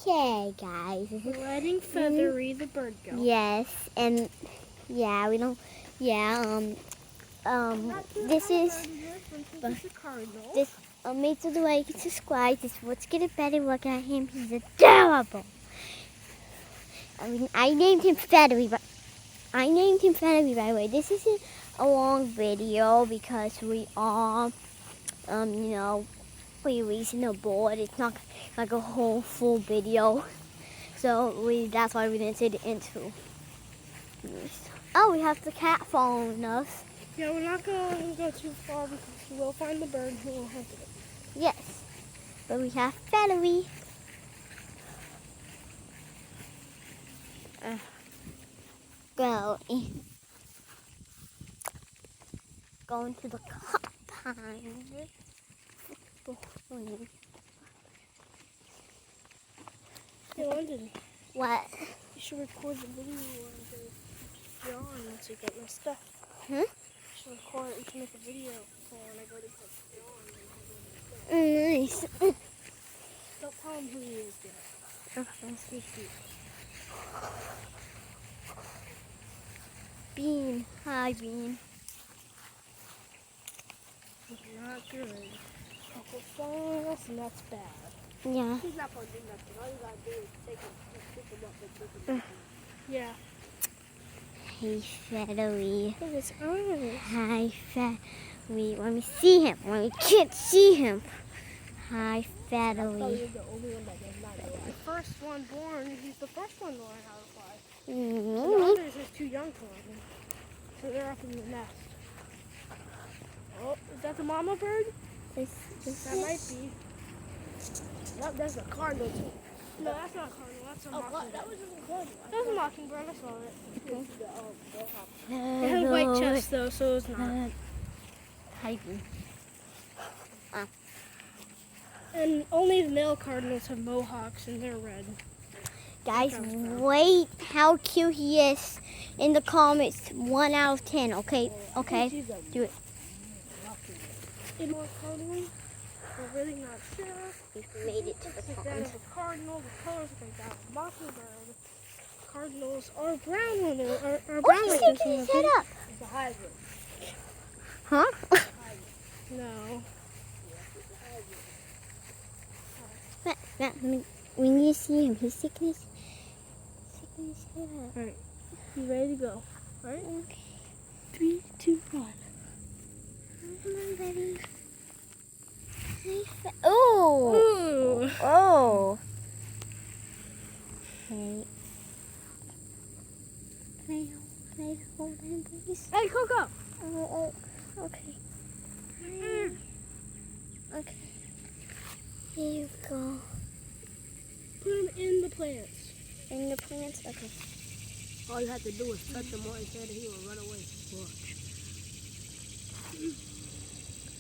Okay, guys. We're letting Feathery the bird go. Yes, and yeah, we don't. Yeah, this is this. Make sure to like and subscribe. This what's getting better. Look at him. He's adorable. I named him Feathery, but by the way. This isn't a long video because we are, we're reasonable. It's not like a whole full video. So that's why we didn't say the intro. Oh, we have the cat following us. Yeah, we're not going to go too far because we will find the bird who will hunt it. Yes, but we have Feathery. Going to the compound. Hey, London. What? You should record the video on John to get my stuff. Hmm? You should record it. You should make a video for when I go to John. Nice. Don't tell him who he is yet. Okay. Bean. Hi, Bean. He's not good. Uncle following us, and that's bad. Yeah. He's not going to do nothing. All you got to do is pick him up and pick him up. Yeah. Hey, Feathery. Look at his eyes. Hi, Feathery. Let me see him. We can't see him. Hi, Feathery. You're the only one that does not know. The first one born, he's the first one to learn how to fly. Mm-hmm. And the others are too young to learn. So they're up in the nest. Oh, is that the mama bird? That might be. Yep, that's a cardinal too. No, that's not a cardinal. That's a mockingbird. That was a cardinal. That was a mockingbird. I saw it. It had a white chest though, so it's not. Typing. And only the male cardinals have mohawks, and they're red. Guys, rate how cute he is in the comments. 1 out of 10. Okay, okay, do it. More cardinal. We're really not sure. We've made it to the Like that pond. is a cardinal. The colors look like that of a mockingbird. Cardinals are brown when they're brown Oh, he's like this. sticking his head up. It's a hybrid. Huh? No. We need to see him. He's sticking his head up. Alright. You ready to go? Alright? Okay. 3, 2, 1. Come on, buddy. Oh! Ooh. Oh! Okay. Can I hold him, please? Hey, Coco! Oh, okay. Okay. Here you go. Put him in the plants. In the plants? Okay. All you have to do is touch him more instead and he will run away. Watch.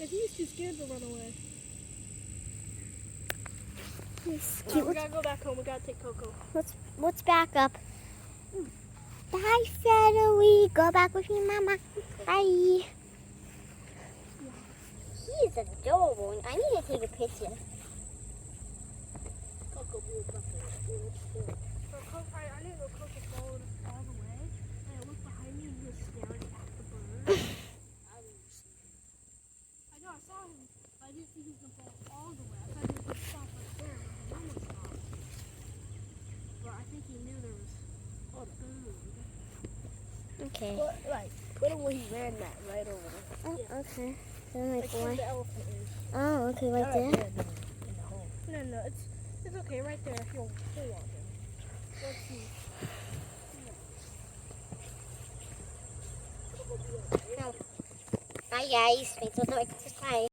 If he's too scared to run away. He's No, cute. we gotta go back home. We gotta take Coco. Let's back up. Bye, Feathery. Go back with your mama. Bye. He's adorable. I need to take a picture. Coco blew up so I didn't know Coco followed us all the way. And I looked behind me and he was staring at the bird. I know, I saw him. But I didn't think he was going to fall all the way. I thought he was going to stop right there. But he almost stopped. But I think he knew there was food. Okay. Put him where he ran that, right over there. Oh, Yeah. okay. Then Like where the elephant is. Oh, okay, right there. In the hole. No, it's okay, right there. He'll walk in. Let's see. Bye, guys. Thanks for the subscribe.